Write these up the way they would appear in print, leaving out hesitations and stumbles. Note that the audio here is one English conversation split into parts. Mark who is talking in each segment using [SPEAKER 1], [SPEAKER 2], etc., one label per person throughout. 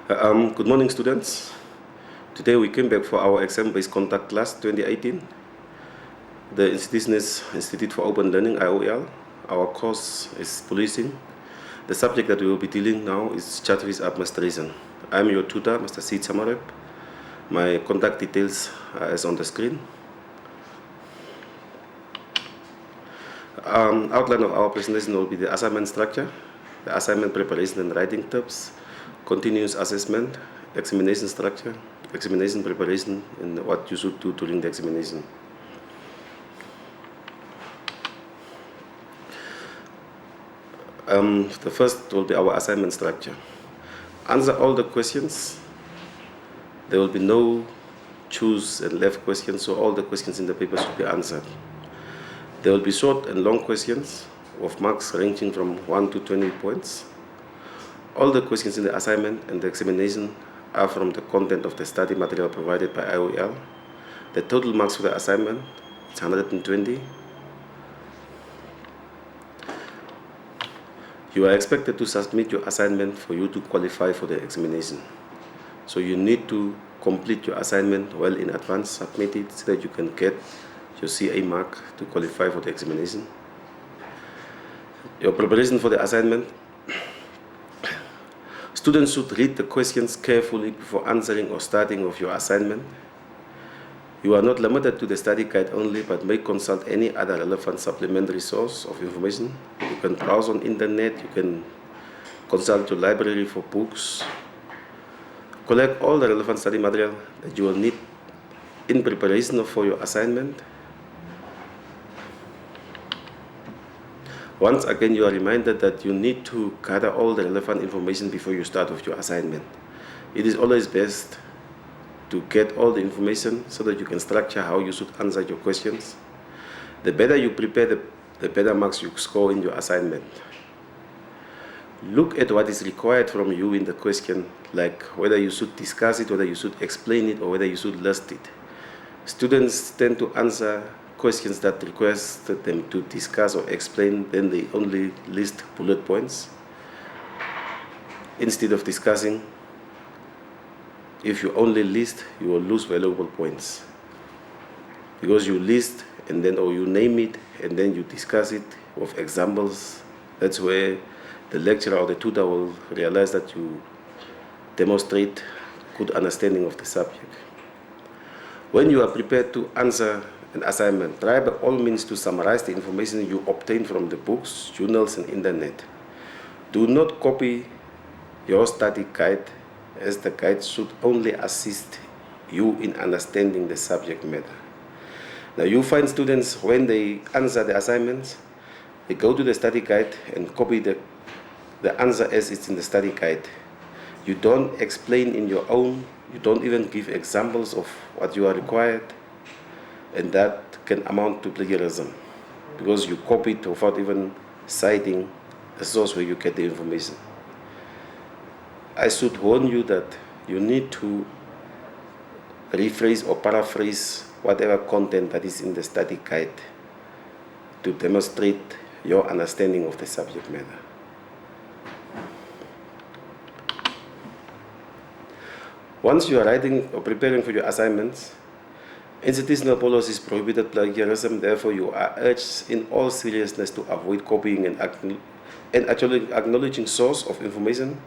[SPEAKER 1] Good morning, students. Today we came back for our exam-based contact class 2018. The institution is Institute for Open Learning, IOL. Our course is policing. The subject that we will be dealing now is chat visa administration. I'm your tutor, Mr. Sid Samarep. My contact details are as on the screen. Outline of our presentation will be the assignment structure, the assignment preparation and writing tips, continuous assessment, examination structure, examination preparation, and what you should do during the examination. The first will be our assignment structure. Answer all the questions. There will be no choose and left questions, so all the questions in the paper should be answered. There will be short and long questions of marks ranging from 1 to 20 points. All the questions in the assignment and the examination are from the content of the study material provided by IOL. The total marks for the assignment is 120. You are expected to submit your assignment for you to qualify for the examination. So you need to complete your assignment well in advance, submit it so that you can get your CA mark to qualify for the examination. Your preparation for the assignment. Students should read the questions carefully before answering or starting of your assignment. You are not limited to the study guide only, but may consult any other relevant supplementary source of information. You can browse on internet, you can consult your library for books. Collect all the relevant study material that you will need in preparation for your assignment. Once again, you are reminded that you need to gather all the relevant information before you start with your assignment. It is always best to get all the information so that you can structure how you should answer your questions. The better you prepare, the better marks you score in your assignment. Look at what is required from you in the question, like whether you should discuss it, whether you should explain it, or whether you should list it. Students tend to answer questions that request them to discuss or explain, then they only list bullet points instead of discussing. If you only list, you will lose valuable points because you list and then or you name it and then you discuss it with examples. That's where the lecturer or the tutor will realize that you demonstrate good understanding of the subject. When you are prepared to answer an assignment, try by all means to summarize the information you obtain from the books, journals, and internet. Do not copy your study guide, as the guide should only assist you in understanding the subject matter. Now you find students, when they answer the assignments, they go to the study guide and copy the answer as it's in the study guide. You don't explain in your own, you don't even give examples of what you are required, and that can amount to plagiarism because you copy it without even citing the source where you get the information. I should warn you that you need to rephrase or paraphrase whatever content that is in the study guide to demonstrate your understanding of the subject matter. Once you are writing or preparing for your assignments, institutional policies prohibited plagiarism. Therefore, you are urged in all seriousness to avoid copying and actually acknowledging source of information,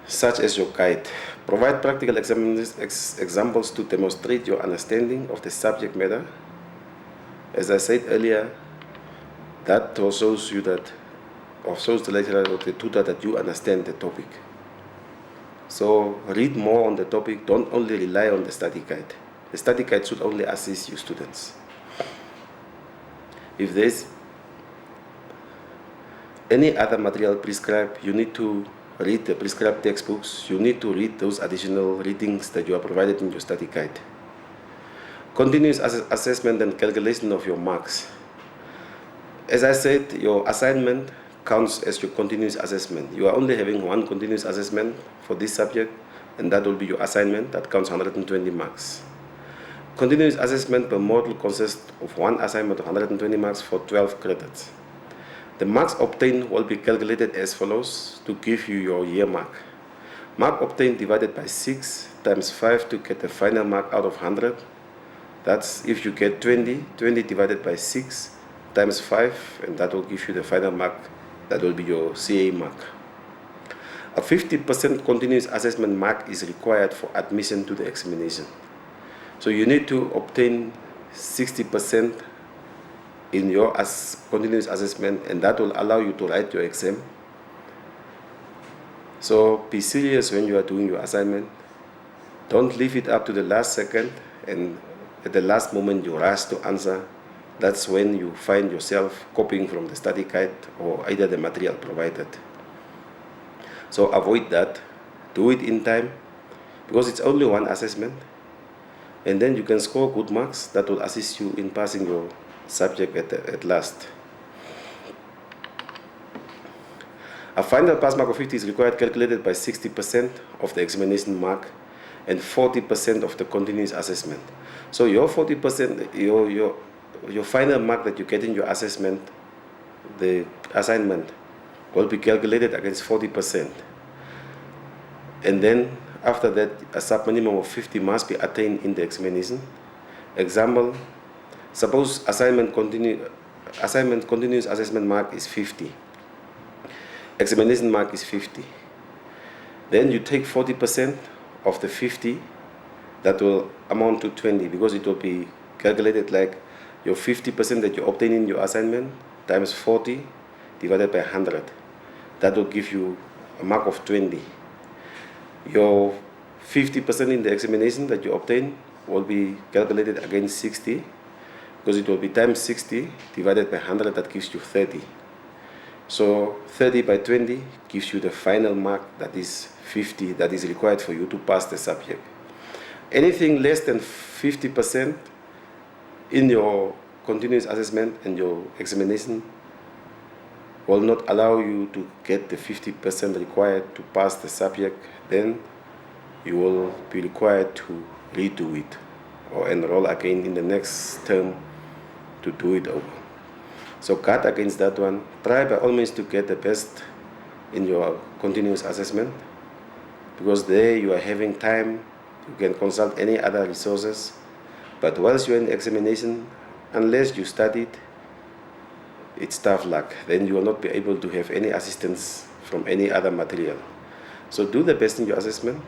[SPEAKER 1] such as your guide. Provide practical examples to demonstrate your understanding of the subject matter. As I said earlier, that shows you that, or shows the lecturer or the tutor that you understand the topic. So read more on the topic. Don't only rely on the study guide. The study guide should only assist you students. If there's any other material prescribed, you need to read the prescribed textbooks. You need to read those additional readings that you are provided in your study guide. Continuous assessment and calculation of your marks. As I said, your assignment counts as your continuous assessment. You are only having one continuous assessment for this subject, and that will be your assignment. That counts 120 marks. Continuous assessment per module consists of one assignment of 120 marks for 12 credits. The marks obtained will be calculated as follows to give you your year mark. Mark obtained divided by 6 times 5 to get the final mark out of 100. That's if you get 20 divided by 6 times 5, and that will give you the final mark. That will be your CA mark. A 50% continuous assessment mark is required for admission to the examination. So you need to obtain 60% in your continuous assessment, and that will allow you to write your exam. So be serious when you are doing your assignment. Don't leave it up to the last second and at the last moment you rush to answer. That's when you find yourself copying from the study guide or either the material provided. So avoid that. Do it in time, because it's only one assessment, and then you can score good marks that will assist you in passing your subject at last. A final pass mark of 50 is required, calculated by 60% of the examination mark and 40% of the continuous assessment. So your 40%, your final mark that you get in your assessment, the assignment, will be calculated against 40%. And then after that, a sub-minimum of 50 must be attained in the examination. Example, suppose assignment continuous assessment mark is 50. Examination mark is 50. Then you take 40% of the 50, that will amount to 20, because it will be calculated like your 50% that you obtain in your assignment times 40 divided by 100. That will give you a mark of 20. Your 50% in the examination that you obtain will be calculated against 60, because it will be times 60 divided by 100, that gives you 30. So 30 by 20 gives you the final mark, that is 50, that is required for you to pass the subject. Anything less than 50% in your continuous assessment and your examination will not allow you to get the 50% required to pass the subject. Then you will be required to redo it or enroll again in the next term to do it over. So guard against that one. Try by all means to get the best in your continuous assessment, because there you are having time. You can consult any other resources. But once you're in the examination, unless you studied, it's tough luck. Then you will not be able to have any assistance from any other material. So do the best in your assessment,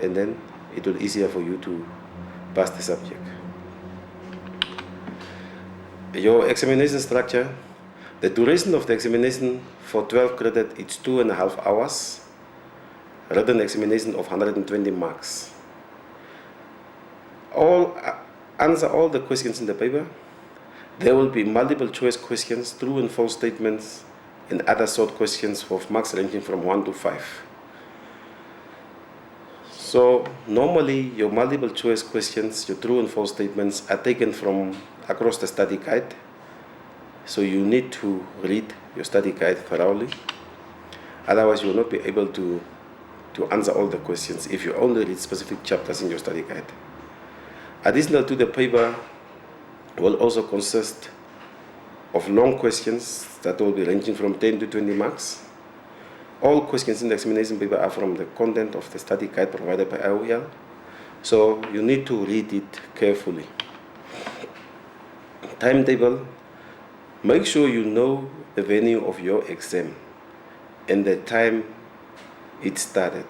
[SPEAKER 1] and then it will be easier for you to pass the subject. Your examination structure, the duration of the examination for 12 credit, it's 2.5 hours. Written examination of 120 marks. Answer all the questions in the paper. There will be multiple choice questions, true and false statements, and other short questions of marks ranging from 1 to 5. So normally your multiple choice questions, your true and false statements, are taken from across the study guide. So you need to read your study guide thoroughly. Otherwise you will not be able to answer all the questions if you only read specific chapters in your study guide. Additional to the paper will also consist of long questions that will be ranging from 10 to 20 marks. All questions in the examination paper are from the content of the study guide provided by IOL. So you need to read it carefully. Timetable. Make sure you know the venue of your exam and the time it started.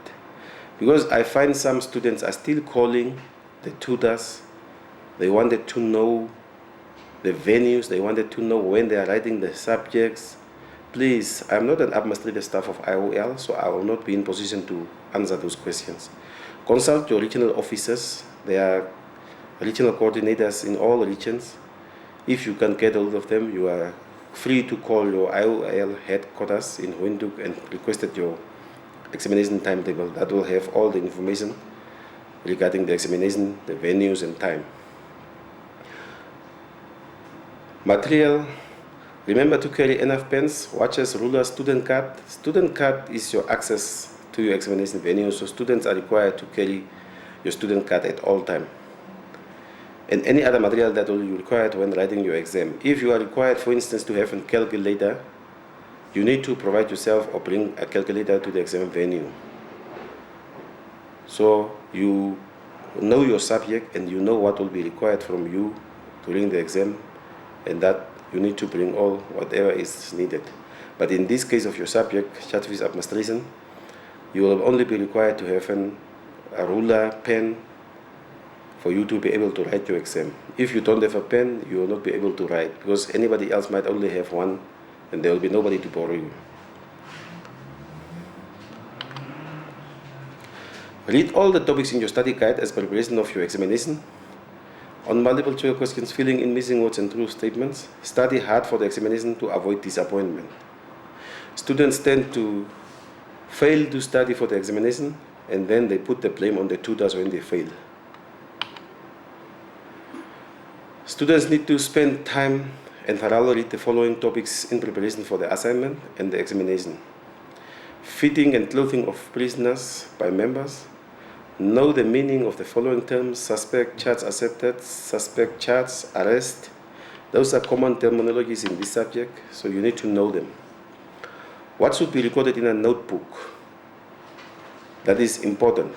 [SPEAKER 1] Because I find some students are still calling the tutors. They wanted to know the venues. They wanted to know when they are writing the subjects. Please, I'm not an administrative staff of IOL, so I will not be in position to answer those questions. Consult your regional officers. There are regional coordinators in all regions. If you can get hold of them, you are free to call your IOL headquarters in Windhoek and request your examination timetable. That will have all the information regarding the examination, the venues and time. Material. Remember to carry enough pens, watches, rulers, student card. Student card is your access to your examination venue, so students are required to carry your student card at all times. And any other material that will be required when writing your exam. If you are required, for instance, to have a calculator, you need to provide yourself or bring a calculator to the exam venue. So you know your subject and you know what will be required from you during the exam, and that you need to bring all whatever is needed. But in this case of your subject, chart fees administration, you will only be required to have a ruler, pen, for you to be able to write your exam. If you don't have a pen, you will not be able to write, because anybody else might only have one, and there will be nobody to borrow you. Read all the topics in your study guide as preparation of your examination. On multiple choice questions, filling in missing words and true statements. Study hard for the examination to avoid disappointment. Students tend to fail to study for the examination, and then they put the blame on the tutors when they fail. Students need to spend time and thoroughly read the following topics in preparation for the assignment and the examination. Feeding and clothing of prisoners by members. Know the meaning of the following terms: suspect, charge accepted, suspect, charge, arrest. Those are common terminologies in this subject, so you need to know them. What should be recorded in a notebook? That is important.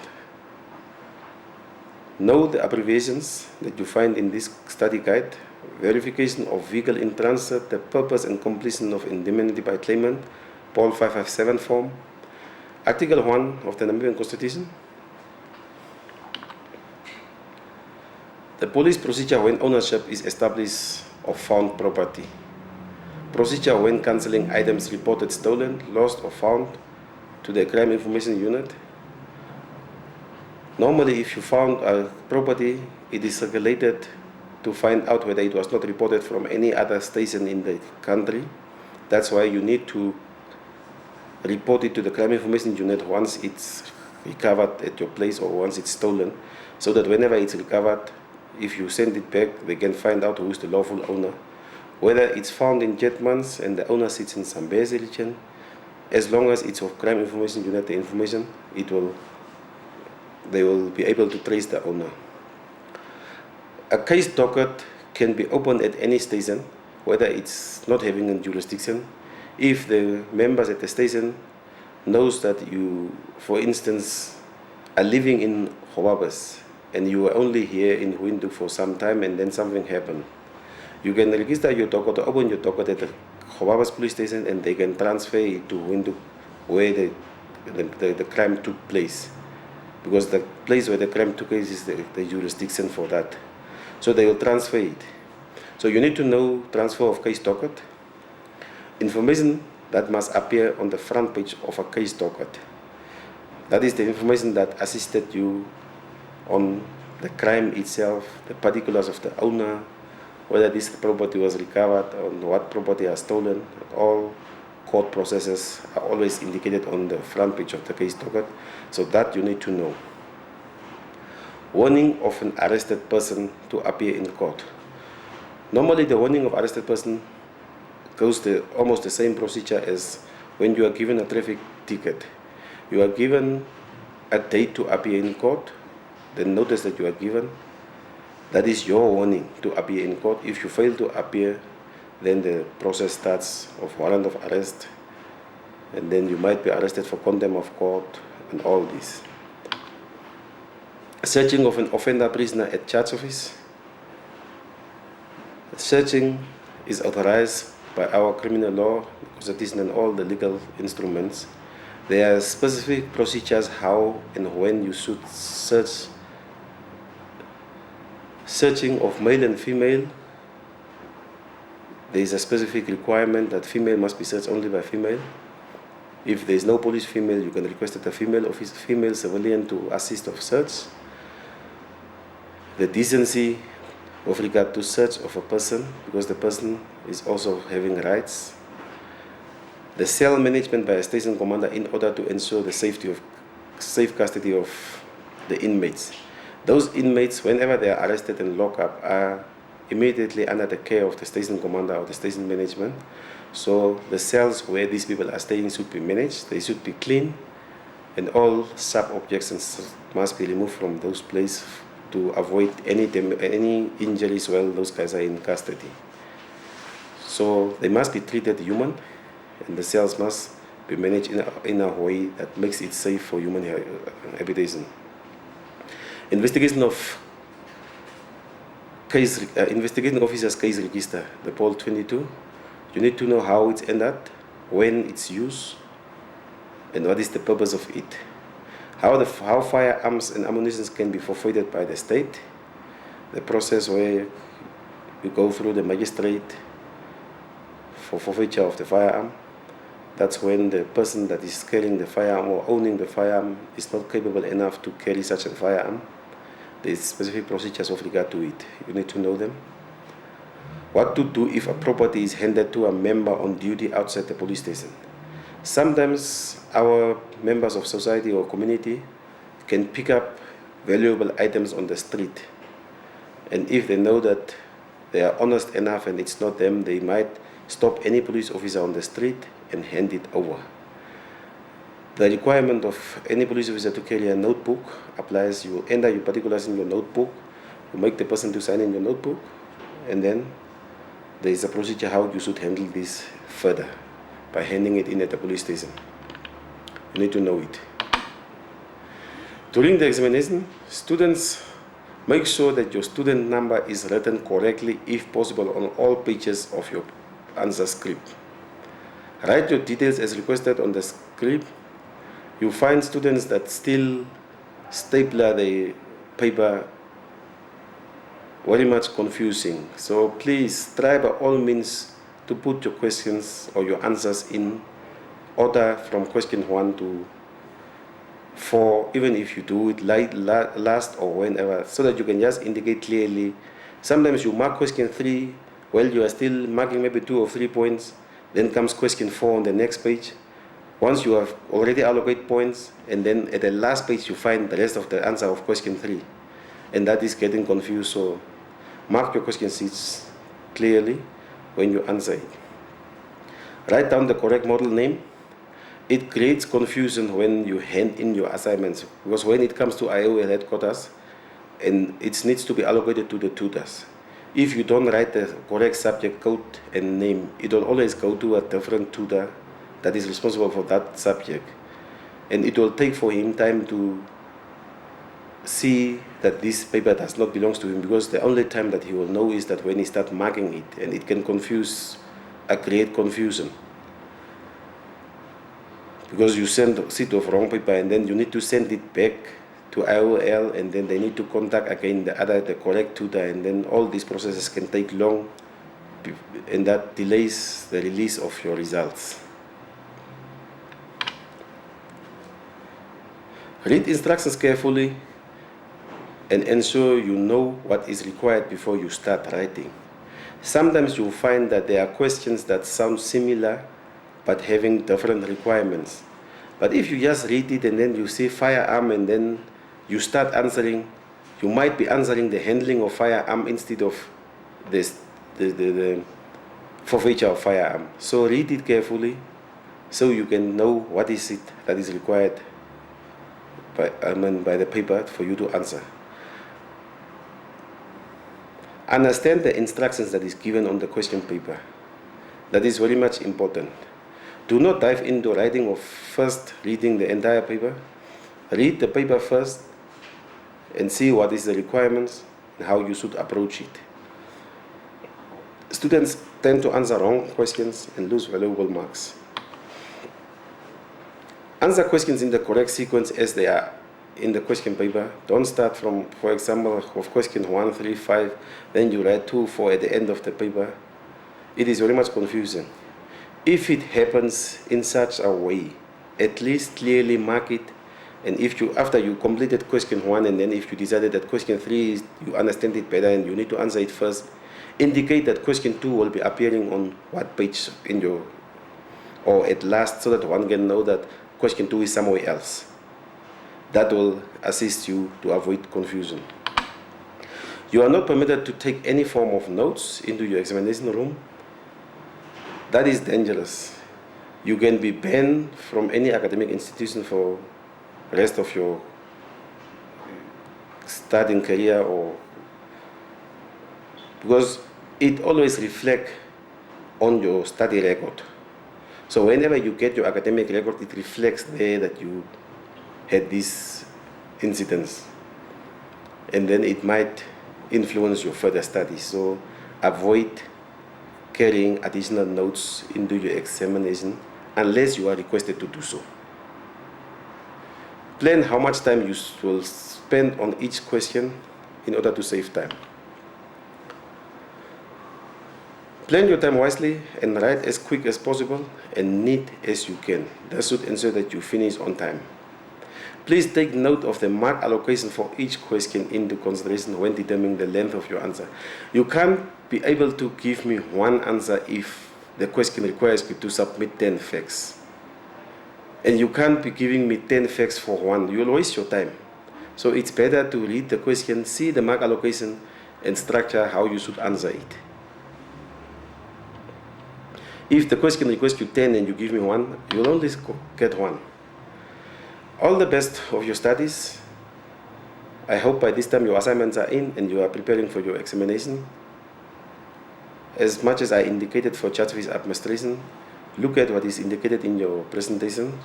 [SPEAKER 1] Know the abbreviations that you find in this study guide. Verification of vehicle in transit, the purpose and completion of indemnity by claimant, Polc 557 form. Article 1 of the Namibian Constitution. The police procedure when ownership is established of found property. Procedure when cancelling items reported stolen, lost or found to the crime information unit. Normally, if you found a property, it is circulated to find out whether it was not reported from any other station in the country. That's why you need to report it to the crime information unit once it's recovered at your place or once it's stolen, so that whenever it's recovered, if you send it back, they can find out who is the lawful owner. Whether it's found in Jetmans and the owner sits in Zambezi region, as long as it's of crime information unit, the information, they will be able to trace the owner. A case docket can be opened at any station, whether it's not having a jurisdiction. If the members at the station knows that you, for instance, are living in Hobabas and you were only here in Windhoek for some time and then something happened, you can register your docket, open your docket at the Hobabas police station, and they can transfer it to Windhoek where the crime took place, because the place where the crime took place is the jurisdiction for that. So they will transfer it. So you need to know transfer of case docket, information that must appear on the front page of a case docket. That is the information that assisted you on the crime itself, the particulars of the owner, whether this property was recovered, on what property are stolen. All court processes are always indicated on the front page of the case docket, so that you need to know. Warning of an arrested person to appear in court. Normally the warning of arrested person goes almost the same procedure as when you are given a traffic ticket. You are given a date to appear in court, the notice that you are given, that is your warning to appear in court. If you fail to appear, then the process starts of warrant of arrest, and then you might be arrested for contempt of court and all this. Searching of an offender prisoner at charge office. Searching is authorized by our criminal law, constitution, and all the legal instruments. There are specific procedures how and when you should search. Searching of male and female, there is a specific requirement that female must be searched only by female. If there is no police female, you can request that a female civilian to assist of search. The decency with regard to search of a person, because the person is also having rights. The cell management by a station commander in order to ensure the safe custody of the inmates. Those inmates, whenever they are arrested and locked up, are immediately under the care of the station commander or the station management. So the cells where these people are staying should be managed, they should be clean, and all sub-objects must be removed from those places to avoid any injuries while those guys are in custody. So they must be treated human, and the cells must be managed in a way that makes it safe for human habitation. Investigation of investigating officer's case register, the Polc 22. You need to know how it's ended, when it's used, and what is the purpose of it. How firearms and ammunition can be forfeited by the state. The process where you go through the magistrate for forfeiture of the firearm. That's when the person that is carrying the firearm or owning the firearm is not capable enough to carry such a firearm. There is specific procedures with regard to it. You need to know them. What to do if a property is handed to a member on duty outside the police station. Sometimes our members of society or community can pick up valuable items on the street. And if they know that they are honest enough and it's not them, they might stop any police officer on the street and hand it over. The requirement of any police officer to carry a notebook applies. You enter your particulars in your notebook, you make the person to sign in your notebook, and then there is a procedure how you should handle this further by handing it in at the police station. You need to know it. During the examination, students make sure that your student number is written correctly, if possible, on all pages of your answer script. Write your details as requested on the script. You find students that still stapler the paper very much confusing. So please try by all means to put your questions or your answers in order from question 1 to 4, even if you do it last or whenever, so that you can just indicate clearly. Sometimes you mark question 3 while you are still marking maybe 2 or 3 points, then comes question 4 on the next page. Once you have already allocated points, and then at the last page you find the rest of the answer of question 3, and that is getting confused. So mark your question sheets clearly when you answer it. Write down the correct model name. It creates confusion when you hand in your assignments, because when it comes to IOL headquarters, and it needs to be allocated to the tutors. If you don't write the correct subject code and name, it will always go to a different tutor that is responsible for that subject. And it will take for him time to see that this paper does not belong to him, because the only time that he will know is that when he starts marking it, and it can create confusion. Because you send a sheet of wrong paper, and then you need to send it back to IOL, and then they need to contact again the correct tutor, and then all these processes can take long, and that delays the release of your results. Read instructions carefully and ensure you know what is required before you start writing. Sometimes you'll find that there are questions that sound similar but having different requirements. But if you just read it and then you see firearm and then you start answering, you might be answering the handling of firearm instead of the forfeiture of firearm. So read it carefully so you can know what is it that is required by the paper for you to answer. Understand the instructions that is given on the question paper. That is very much important. Do not dive into writing of first reading the entire paper. Read the paper first and see what is the requirements and how you should approach it. Students tend to answer wrong questions and lose valuable marks. Answer questions in the correct sequence as they are in the question paper. Don't start from, for example, of question 1, 3, 5, then you write 2, 4 at the end of the paper. It is very much confusing. If it happens in such a way, at least clearly mark it. And if you, after you completed question 1, and then if you decided that question 3 you understand it better and you need to answer it first, indicate that question 2 will be appearing on what page in your, or at last, so that one can know that question 2 is somewhere else. That will assist you to avoid confusion. You are not permitted to take any form of notes into your examination room. That is dangerous. You can be banned from any academic institution for the rest of your studying career, or because it always reflects on your study record. So whenever you get your academic record, it reflects there that you had these incidents. and then it might influence your further studies. So avoid carrying additional notes into your examination unless you are requested to do so. Plan how much time you will spend on each question in order to save time. Plan your time wisely and write as quick as possible and neat as you can. That should ensure that you finish on time. Please take note of the mark allocation for each question into consideration when determining the length of your answer. You can't be able to give me one answer if the question requires me to submit 10 facts. And you can't be giving me 10 facts for one. You will waste your time. So it's better to read the question, see the mark allocation, and structure how you should answer it. If the question requests you 10 and you give me one, you will only get one. All the best of your studies. I hope by this time your assignments are in and you are preparing for your examination. As much as I indicated for charge fees administration, look at what is indicated in your presentation.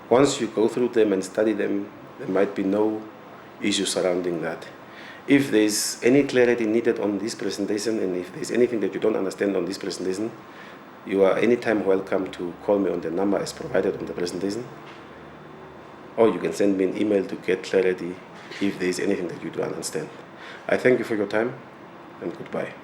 [SPEAKER 1] Once you go through them and study them, there might be no issue surrounding that. If there is any clarity needed on this presentation, and if there is anything that you don't understand on this presentation, you are anytime welcome to call me on the number as provided on the presentation, or you can send me an email to get clarity if there is anything that you don't understand. I thank you for your time, and goodbye.